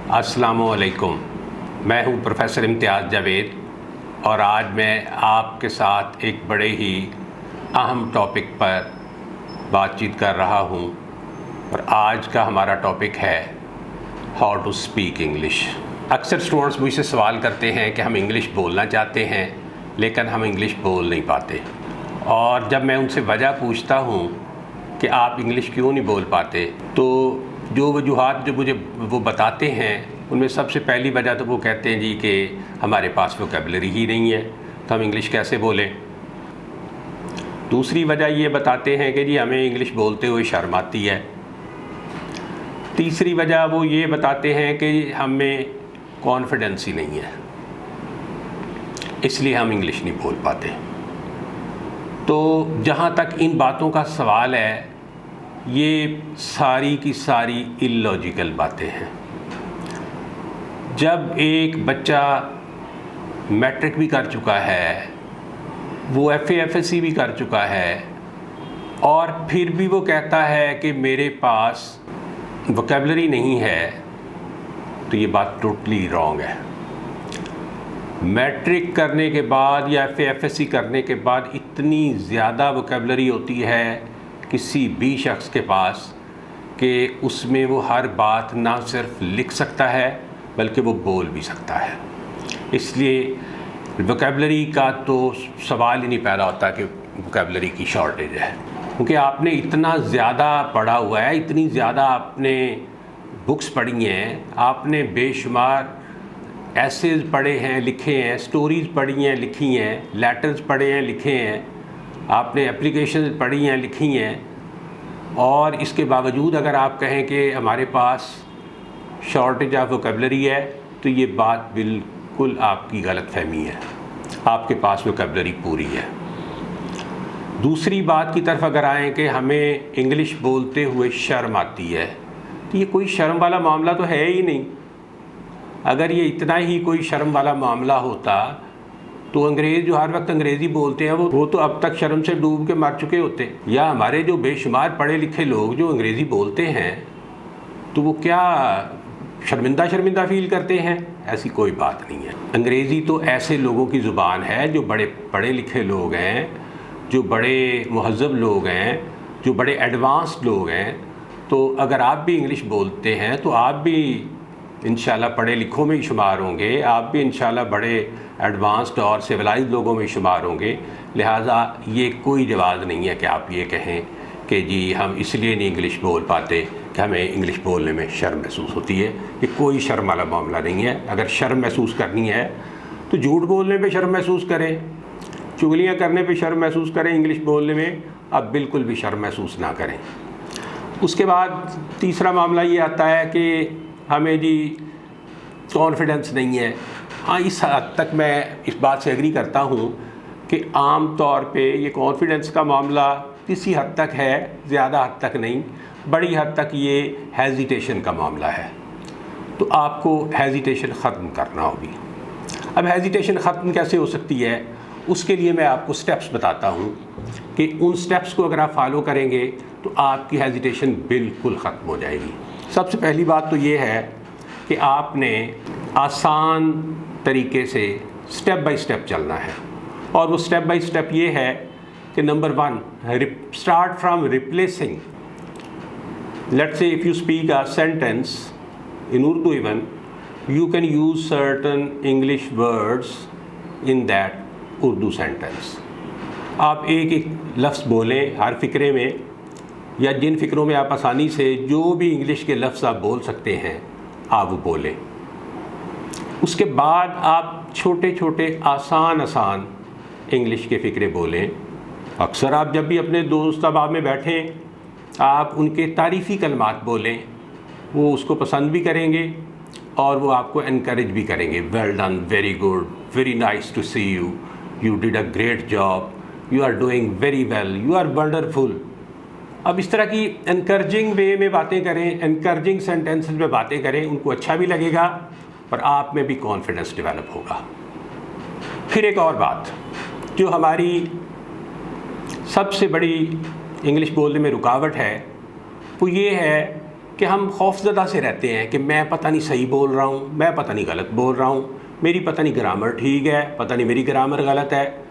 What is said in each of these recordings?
अस्सलामुअलैकुम। मैं हूं प्रोफेसर इम्तियाज़ जावेद और आज मैं आपके साथ एक बड़े ही अहम टॉपिक पर बातचीत कर रहा हूं और आज का हमारा टॉपिक है हाउ टू स्पीक इंग्लिश। अक्सर स्टूडेंट्स मुझसे सवाल करते हैं कि हम इंग्लिश बोलना चाहते हैं लेकिन हम इंग्लिश बोल नहीं पाते, और जब मैं उनसे वजह पूछता हूं कि आप इंग्लिश क्यों नहीं बोल पाते, तो जो वजूहात जो मुझे वो बताते हैं उनमें सबसे पहली वजह तो वो कहते हैं जी कि हमारे पास वोकैबुलरी ही नहीं है तो हम इंग्लिश कैसे बोलें। दूसरी वजह ये बताते हैं कि जी हमें इंग्लिश बोलते हुए शर्म आती है। तीसरी वजह वो ये बताते हैं कि हमें कॉन्फिडेंस ही नहीं है, इसलिए हम इंग्लिश नहीं बोल पाते। तो जहाँ तक इन बातों का सवाल है, ये सारी की सारी इलॉजिकल बातें हैं। जब एक बच्चा मैट्रिक भी कर चुका है, वो FA FSC भी कर चुका है, और फिर भी वो कहता है कि मेरे पास वोकैबुलरी नहीं है, तो ये बात टोटली रॉन्ग है। मैट्रिक करने के बाद या FA FSC करने के बाद इतनी ज़्यादा वोकैबुलरी होती है किसी भी शख्स के पास कि उसमें वो हर बात ना सिर्फ लिख सकता है बल्कि वो बोल भी सकता है। इसलिए वोकैबुलरी का तो सवाल ही नहीं पैदा होता कि वोकैबुलरी की शॉर्टेज है, क्योंकि आपने इतना ज़्यादा पढ़ा हुआ है, इतनी ज़्यादा आपने बुक्स पढ़ी हैं, आपने बेशुमार एसेज पढ़े हैं, लिखे हैं, स्टोरीज़ पढ़ी हैं, लिखी हैं, लेटर्स पढ़े हैं, लिखे हैं, आपने एप्लीकेशन पढ़ी हैं, लिखी हैं, और इसके बावजूद अगर आप कहें कि हमारे पास शॉर्टेज ऑफ वोकैबुलरी है, तो ये बात बिल्कुल आपकी गलतफहमी है। आपके पास वोकैबुलरी पूरी है। दूसरी बात की तरफ अगर आएँ कि हमें इंग्लिश बोलते हुए शर्म आती है, तो ये कोई शर्म वाला मामला तो है ही नहीं। अगर ये इतना ही कोई शर्म वाला मामला होता तो अंग्रेज़ जो हर वक्त अंग्रेज़ी बोलते हैं वो तो अब तक शर्म से डूब के मर चुके होते। या हमारे जो बेशुमार पढ़े लिखे लोग जो अंग्रेज़ी बोलते हैं तो वो क्या शर्मिंदा फील करते हैं? ऐसी कोई बात नहीं है। अंग्रेज़ी तो ऐसे लोगों की ज़ुबान है जो बड़े पढ़े लिखे लोग हैं, जो बड़े मुहज़्ज़ब लोग हैं, जो बड़े एडवांस्ड लोग हैं। तो अगर आप भी इंग्लिश बोलते हैं तो आप भी इंशाल्लाह पढ़े लिखों में ही शुमार होंगे, आप भी इंशाल्लाह बड़े एडवांस्ड और सिविलाइज्ड लोगों में शुमार होंगे। लिहाजा ये कोई जवाब नहीं है कि आप ये कहें कि जी हम इसलिए नहीं इंग्लिश बोल पाते कि हमें इंग्लिश बोलने में शर्म महसूस होती है। ये कोई शर्म वाला मामला नहीं है। अगर शर्म महसूस करनी है तो झूठ बोलने पे शर्म महसूस करें, चुगलियाँ करने पे शर्म महसूस करें, इंग्लिश बोलने में अब बिल्कुल भी शर्म महसूस ना करें। उसके बाद तीसरा मामला ये आता है कि हमें जी कॉन्फिडेंस नहीं है। हाँ, इस हद तक मैं इस बात से एग्री करता हूँ कि आम तौर पे ये कॉन्फिडेंस का मामला किसी हद तक है, ज़्यादा हद तक नहीं, बड़ी हद तक ये हेजिटेशन का मामला है। तो आपको हेजिटेशन ख़त्म करना होगी। अब हेजिटेशन ख़त्म कैसे हो सकती है, उसके लिए मैं आपको स्टेप्स बताता हूँ कि उन स्टेप्स को अगर आप फॉलो करेंगे तो आपकी हेजिटेशन बिल्कुल ख़त्म हो जाएगी। सबसे पहली बात तो ये है कि आपने आसान तरीके से स्टेप बाय स्टेप चलना है, और वो स्टेप बाय स्टेप ये है कि number 1, start from replacing. Let's say if you speak a sentence in Urdu, even you can use certain English words in that Urdu sentence. आप एक एक लफ्ज़ बोलें हर फ़िक्रे में, या जिन फ़िक्रों में आप आसानी से जो भी इंग्लिश के लफ्ज़ आप बोल सकते हैं आप वो बोलें। उसके बाद आप छोटे छोटे आसान इंग्लिश के फ़िक्रे बोलें। अक्सर आप जब भी अपने दोस्त अहबाब में बैठें आप उनके तारीफ़ी कलमात बोलें, वो उसको पसंद भी करेंगे और वो आपको इनकरेज भी करेंगे। Well done, very good, very nice to see you, you did a great job, you are doing very well, you are wonderful. अब इस तरह की इनकरेजिंग वे में बातें करें, इनकरेजिंग सेंटेंसेस में बातें करें, उनको अच्छा भी लगेगा और आप में भी कॉन्फिडेंस डेवलप होगा। फिर एक और बात जो हमारी सबसे बड़ी इंग्लिश बोलने में रुकावट है वो ये है कि हम खौफज़दा से रहते हैं कि मैं पता नहीं सही बोल रहा हूँ, मैं पता नहीं गलत बोल रहा हूँ, मेरी पता नहीं ग्रामर ठीक है, पता नहीं मेरी ग्रामर गलत है।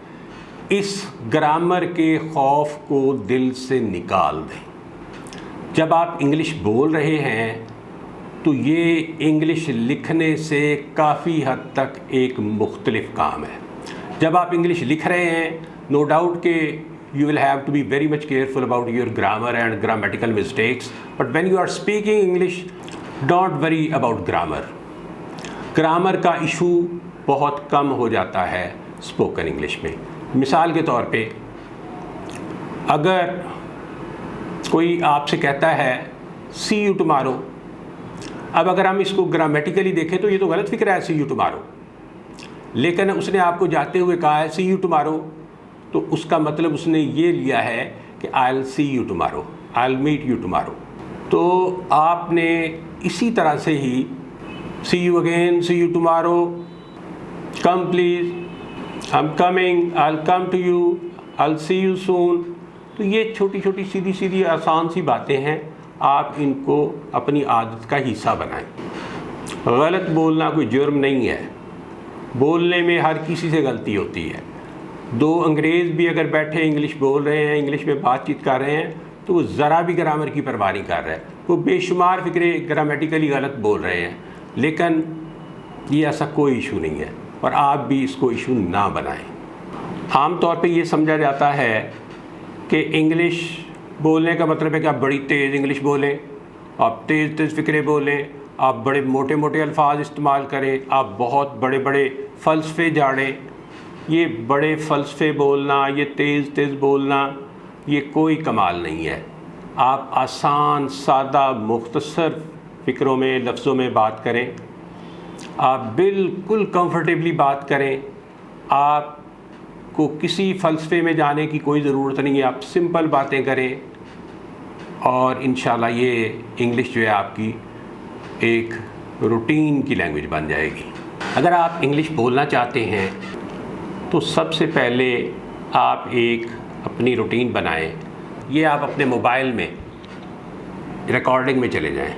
इस ग्रामर के खौफ को दिल से निकाल दें। जब आप इंग्लिश बोल रहे हैं तो ये इंग्लिश लिखने से काफ़ी हद तक एक मुख्तलिफ काम है। जब आप इंग्लिश लिख रहे हैं, नो डाउट के you will have to be very much careful about your grammar and grammatical mistakes, but when you are speaking English, don't worry about grammar. Grammar का इशू बहुत कम हो जाता है स्पोकन इंग्लिश में। मिसाल के तौर पे अगर कोई आपसे कहता है सी यू टुमारो, अब अगर हम इसको ग्रामेटिकली देखें तो ये तो गलत फिक्र है सी यू टुमारो, लेकिन उसने आपको जाते हुए कहा है सी यू टुमारो, तो उसका मतलब उसने ये लिया है कि I will see you tomorrow, I will meet you tomorrow. तो आपने इसी तरह से ही see you again, see you tomorrow, come please, I am coming, I will come to you, I will see you soon. तो ये छोटी छोटी सीधी सीधी आसान सी बातें हैं, आप इनको अपनी आदत का हिस्सा बनाएं। गलत बोलना कोई जुर्म नहीं है, बोलने में हर किसी से गलती होती है। दो अंग्रेज़ भी अगर बैठे इंग्लिश बोल रहे हैं, इंग्लिश में बातचीत कर रहे हैं, तो वो ज़रा भी ग्रामर की परवाह नहीं कर रहे हैं, वो बेशुमार फिक्रे ग्रामेटिकली गलत बोल रहे हैं, लेकिन ये ऐसा कोई इशू नहीं है और आप भी इसको इशू ना बनाएं। आम तौर पे ये समझा जाता है कि इंग्लिश बोलने का मतलब है कि आप बड़ी तेज़ इंग्लिश बोलें, आप तेज़ तेज़ फिक्रे बोलें, आप बड़े मोटे मोटे अल्फाज इस्तेमाल करें, आप बहुत बड़े बड़े फ़लसफ़े झाड़ें। ये बड़े फ़लसफ़े बोलना, ये तेज़ तेज़ बोलना, ये कोई कमाल नहीं है। आप आसान, सादा, मुख्तसर फ़िक्रों में, लफ्ज़ों में बात करें, आप बिल्कुल कंफर्टेबली बात करें, आपको किसी फ़लसफ़े में जाने की कोई ज़रूरत नहीं है, आप सिंपल बातें करें और इंशाल्लाह ये इंग्लिश जो है आपकी एक रूटीन की लैंग्वेज बन जाएगी। अगर आप इंग्लिश बोलना चाहते हैं तो सबसे पहले आप एक अपनी रूटीन बनाएं। ये आप अपने मोबाइल में रिकॉर्डिंग में चले जाएं,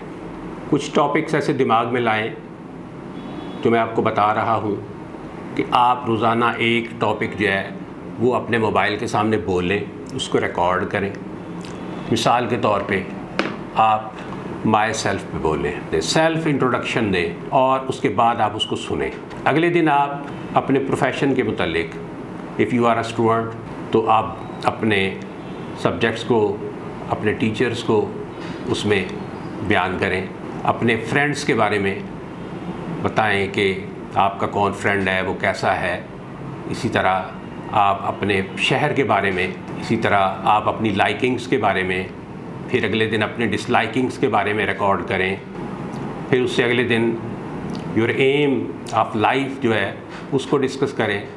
कुछ टॉपिक्स ऐसे दिमाग में लाएं जो मैं आपको बता रहा हूँ कि आप रोज़ाना एक टॉपिक जो है वो अपने मोबाइल के सामने बोलें, उसको रिकॉर्ड करें। मिसाल के तौर पे आप माई सेल्फ पे बोलें, सेल्फ इंट्रोडक्शन दें और उसके बाद आप उसको सुने। अगले दिन आप अपने प्रोफेशन के मुतालिक, if you are a student, तो आप अपने सब्जेक्ट्स को, अपने टीचर्स को उसमें बयान करें। अपने फ्रेंड्स के बारे में बताएं कि आपका कौन फ्रेंड है, वो कैसा है। इसी तरह आप अपने शहर के बारे में, इसी तरह आप अपनी लाइकिंग्स के बारे में, फिर अगले दिन अपने डिसलाइकिंग्स के बारे में रिकॉर्ड करें। फिर उससे अगले दिन योर एम ऑफ लाइफ जो है उसको डिस्कस करें।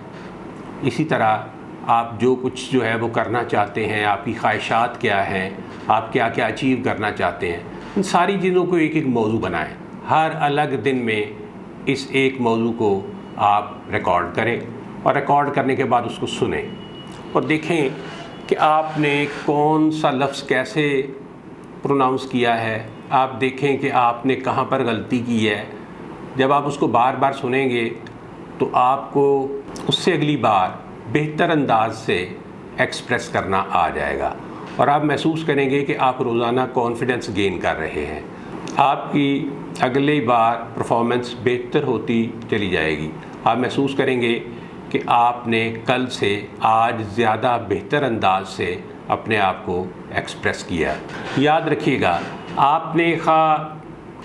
इसी तरह आप जो कुछ जो है वो करना चाहते हैं, आपकी ख्वाहिशात क्या हैं, आप क्या क्या अचीव करना चाहते हैं, इन सारी चीज़ों को एक एक मौजू बनाएं। हर अलग दिन में इस एक मौजू को आप रिकॉर्ड करें और रिकॉर्ड करने के बाद उसको सुनें और देखें कि आपने कौन सा लफ्ज़ कैसे प्रोनाउंस किया है। आप देखें कि आपने कहाँ पर गलती की है। जब आप उसको बार बार सुनेंगे तो आपको उससे अगली बार बेहतर अंदाज से एक्सप्रेस करना आ जाएगा और आप महसूस करेंगे कि आप रोज़ाना कॉन्फिडेंस गेन कर रहे हैं। आपकी अगली बार परफॉर्मेंस बेहतर होती चली जाएगी। आप महसूस करेंगे कि आपने कल से आज ज़्यादा बेहतर अंदाज से अपने आप को एक्सप्रेस किया। याद रखिएगा, आपने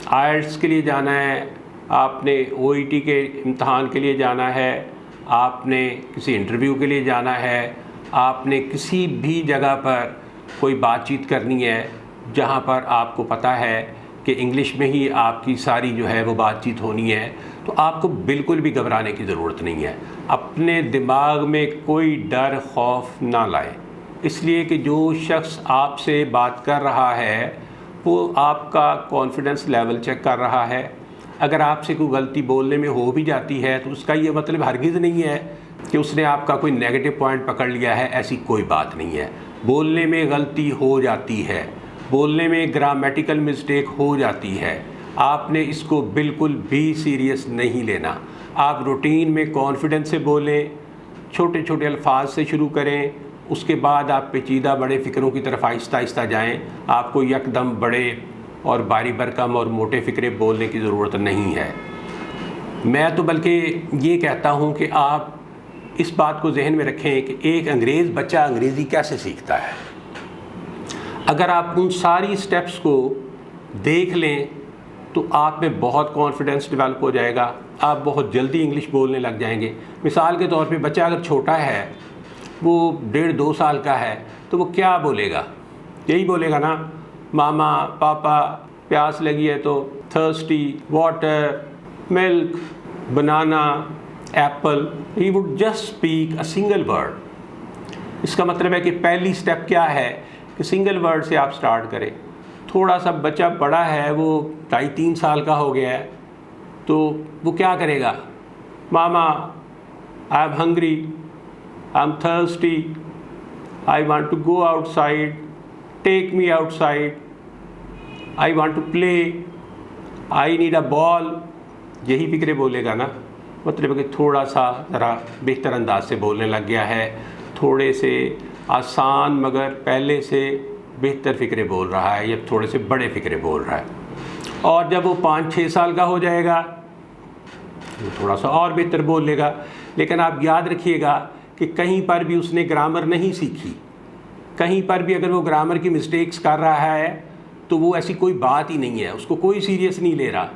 आईएलटीएस के लिए जाना है, आपने ओईटी के इम्तहान के लिए जाना है, आपने किसी इंटरव्यू के लिए जाना है, आपने किसी भी जगह पर कोई बातचीत करनी है जहाँ पर आपको पता है कि इंग्लिश में ही आपकी सारी जो है वो बातचीत होनी है, तो आपको बिल्कुल भी घबराने की ज़रूरत नहीं है। अपने दिमाग में कोई डर खौफ ना लाएं, इसलिए कि जो शख्स आपसे बात कर रहा है वो आपका कॉन्फिडेंस लेवल चेक कर रहा है। अगर आपसे कोई गलती बोलने में हो भी जाती है तो उसका ये मतलब हरगिज़ नहीं है कि उसने आपका कोई नेगेटिव पॉइंट पकड़ लिया है, ऐसी कोई बात नहीं है। बोलने में गलती हो जाती है, बोलने में ग्रामेटिकल मिस्टेक हो जाती है, आपने इसको बिल्कुल भी सीरियस नहीं लेना। आप रूटीन में कॉन्फिडेंस से बोलें, छोटे छोटे अल्फाज से शुरू करें, उसके बाद आप पेचीदा बड़े फ़िक्रों की तरफ आहिस्ता आहिस्ता जाएं। आपको यकदम बड़े और भारी भरकम और मोटे फ़िक्रे बोलने की ज़रूरत नहीं है। मैं तो बल्कि ये कहता हूँ कि आप इस बात को जहन में रखें कि एक अंग्रेज़ बच्चा अंग्रेज़ी कैसे सीखता है। अगर आप उन सारी स्टेप्स को देख लें तो आप में बहुत कॉन्फिडेंस डेवलप हो जाएगा, आप बहुत जल्दी इंग्लिश बोलने लग जाएंगे। मिसाल के तौर पे बच्चा अगर छोटा है, वो 1.5-2 साल का है, तो वो क्या बोलेगा? यही बोलेगा ना, मामा पापा प्यास लगी है तो thirsty, water, milk, banana, Apple. He would just speak a single word. इसका मतलब है कि पहली स्टेप क्या है कि सिंगल वर्ड से आप स्टार्ट करें। थोड़ा सा बच्चा बड़ा है, वो 2.5-3 साल का हो गया है, तो वो क्या करेगा? Mama I am hungry, I am thirsty, I want to go outside, take me outside, I want to play, I need a ball. यही फिक्रे बोलेगा ना। मतलब कि थोड़ा सा ज़रा बेहतर अंदाज से बोलने लग गया है, थोड़े से आसान मगर पहले से बेहतर फ़िक्रे बोल रहा है, या थोड़े से बड़े फ़िक्रे बोल रहा है। और जब वो 5-6 साल का हो जाएगा वो थोड़ा सा और बेहतर बोल लेगा। लेकिन आप याद रखिएगा कि कहीं पर भी उसने ग्रामर नहीं सीखी, कहीं पर भी अगर वो ग्रामर की मिस्टेक्स कर रहा है तो वो ऐसी कोई बात ही नहीं है, उसको कोई सीरियस नहीं ले रहा।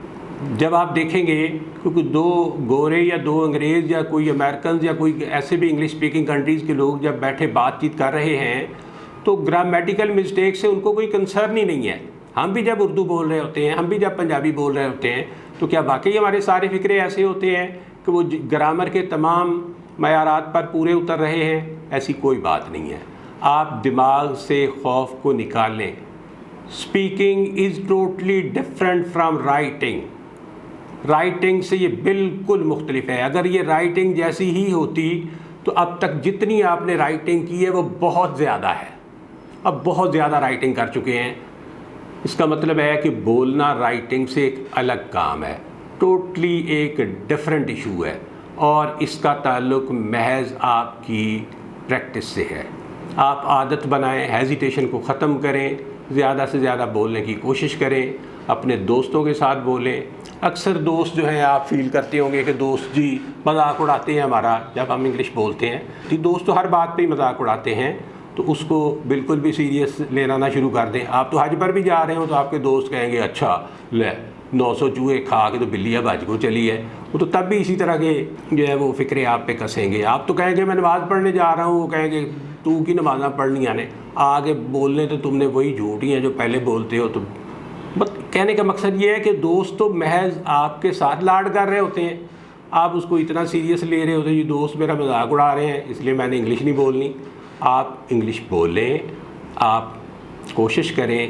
जब आप देखेंगे, क्योंकि 2 गोरे या 2 अंग्रेज़ या कोई अमेरिकन या कोई ऐसे भी इंग्लिश स्पीकिंग कंट्रीज़ के लोग जब बैठे बातचीत कर रहे हैं तो ग्रामेटिकल मिस्टेक से उनको कोई कंसर्न ही नहीं है। हम भी जब उर्दू बोल रहे होते हैं, हम भी जब पंजाबी बोल रहे होते हैं, तो क्या वाकई हमारे सारे फ़िक्रे ऐसे होते हैं कि वो ग्रामर के तमाम मयारात पर पूरे उतर रहे हैं? ऐसी कोई बात नहीं है। आप दिमाग से खौफ को निकालें। Speaking is totally different from writing. Writing से ये बिल्कुल मुख्तलिफ है। अगर ये राइटिंग जैसी ही होती तो अब तक जितनी आपने राइटिंग की है वो बहुत ज़्यादा है, अब बहुत ज़्यादा राइटिंग कर चुके हैं। इसका मतलब है कि बोलना राइटिंग से एक अलग काम है, टोटली एक डिफरेंट इशू है, और इसका ताल्लुक महज आपकी प्रैक्टिस से है। आप आदत बनाएं, हेजिटेशन को ख़त्म करें, ज़्यादा से ज़्यादा बोलने की कोशिश करें, अपने दोस्तों के साथ बोलें। अक्सर दोस्त जो हैं, आप फील करते होंगे कि दोस्त जी मजाक उड़ाते हैं हमारा जब हम इंग्लिश बोलते हैं। तो दोस्त तो हर बात पे ही मजाक उड़ाते हैं, तो उसको बिल्कुल भी सीरियस लेना ना शुरू कर दें। आप तो हज पर भी जा रहे हो तो आपके दोस्त कहेंगे अच्छा ले 900 चूहे खा के तो बिल्ली अब हज को चली है। वो तो तब भी इसी तरह के जो है वो फ़िक्रे आप पे कसेंगे। आप तो कहेंगे मैं नमाज़ पढ़ने जा रहा हूँ, वो कहेंगे तू की नमाज़ा पढ़नी आने आगे बोलने तो तुमने वही झूठी हैं जो पहले बोलते हो। तो बस कहने का मकसद ये है कि दोस्त तो महज आपके साथ लाड कर रहे होते हैं, आप उसको इतना सीरियस ले रहे होते हैं, ये दोस्त मेरा मजाक उड़ा रहे हैं इसलिए मैंने इंग्लिश नहीं बोलनी। आप इंग्लिश बोलें, आप कोशिश करें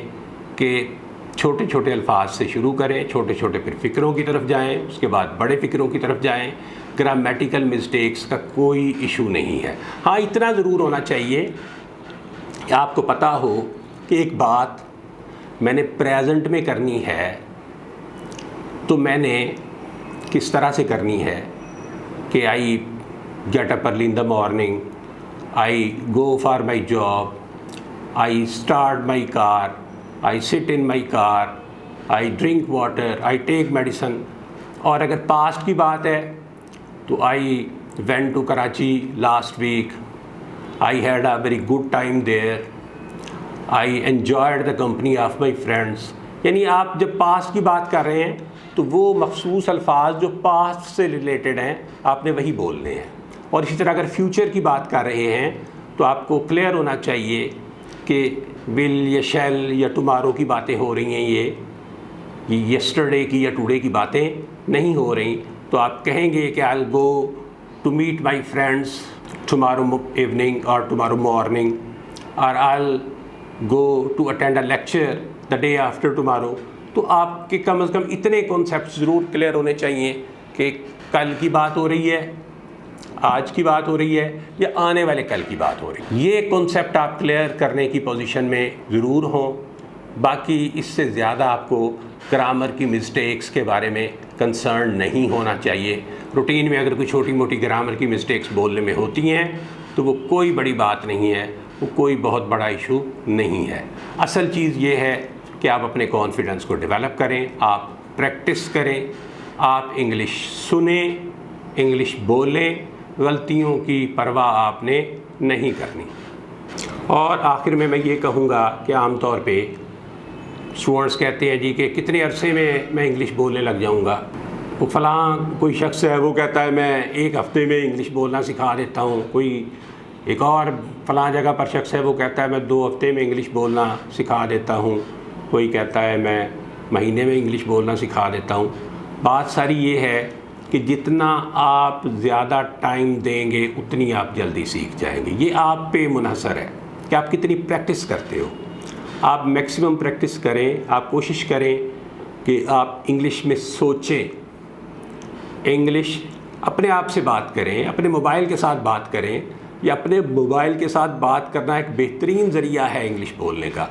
कि छोटे छोटे अल्फाज से शुरू करें, छोटे छोटे फिर फ़िक्रों की तरफ जाएं, उसके बाद बड़े फ़िक्रों की तरफ जाएं। ग्रामेटिकल मिस्टेक्स का कोई इशू नहीं है। हाँ, इतना ज़रूर होना चाहिए कि आपको पता हो कि एक बात मैंने प्रेजेंट में करनी है तो मैंने किस तरह से करनी है कि I get up early in the morning, I go for my job, I start my car, I sit in my car, I drink water, I take medicine. और अगर पास्ट की बात है तो I went to Karachi last week, I had a very good time there, I enjoyed the company of my friends. यानी आप जब past की बात कर रहे हैं तो वो मखसूस अल्फाज जो पास्ट से रिलेटेड हैं आपने वही बोलने हैं। और इसी तरह अगर फ्यूचर की बात कर रहे हैं तो आपको क्लियर होना चाहिए कि विल या शैल या टुमारो की बातें हो रही हैं, ये यस्टरडे की या टुडे की बातें नहीं हो रही। तो आप कहेंगे कि I will go to meet my friends tomorrow evening और टुमारो मॉर्निंग, और I will go to attend a lecture the day after tomorrow. तो आपके कम से कम इतने कॉन्सेप्ट ज़रूर क्लियर होने चाहिए कि कल की बात हो रही है, आज की बात हो रही है, या आने वाले कल की बात हो रही है। ये कॉन्सेप्ट आप क्लियर करने की पोजीशन में ज़रूर हों। बाकी इससे ज़्यादा आपको ग्रामर की मिस्टेक्स के बारे में कंसर्न नहीं होना चाहिए। रूटीन में अगर कोई छोटी मोटी ग्रामर की मिस्टेक्स बोलने में होती हैं तो वो कोई बड़ी बात नहीं है, वो कोई बहुत बड़ा इशू नहीं है। असल चीज़ ये है कि आप अपने कॉन्फिडेंस को डेवलप करें, आप प्रैक्टिस करें, आप इंग्लिश सुने, इंग्लिश बोलें, गलतियों की परवाह आपने नहीं करनी। और आखिर में मैं ये कहूँगा कि आम तौर पे स्टूडेंट्स कहते हैं जी कि कितने अरसे में मैं इंग्लिश बोलने लग जाऊँगा। वो फलां कोई शख्स है वो कहता है मैं एक हफ़्ते में इंग्लिश बोलना सिखा देता हूँ, कोई एक और फलां जगह पर शख्स है वो कहता है मैं 2 हफ्ते में इंग्लिश बोलना सिखा देता हूँ, कोई कहता है मैं महीने में इंग्लिश बोलना सिखा देता हूँ। बात सारी ये है कि जितना आप ज़्यादा टाइम देंगे उतनी आप जल्दी सीख जाएंगे। ये आप पे मुनहसर है कि आप कितनी प्रैक्टिस करते हो। आप मैक्सिमम प्रैक्टिस करें, आप कोशिश करें कि आप इंग्लिश में सोचें, इंग्लिश अपने आप से बात करें, अपने मोबाइल के साथ बात करें। या अपने मोबाइल के साथ बात करना एक बेहतरीन ज़रिया है इंग्लिश बोलने का।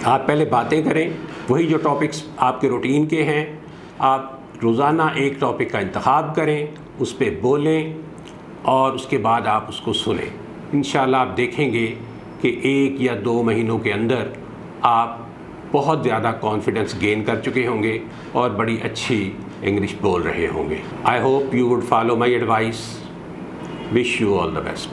आप पहले बातें करें, वही जो टॉपिक्स आपके रूटीन के हैं, आप रोज़ाना एक टॉपिक का इंतखाब करें, उस पर बोलें और उसके बाद आप उसको सुनें। इंशाल्लाह आप देखेंगे कि 1 या 2 महीनों के अंदर आप बहुत ज़्यादा कॉन्फिडेंस गेन कर चुके होंगे और बड़ी अच्छी इंग्लिश बोल रहे होंगे। I hope you would follow my advice. Wish you all the best.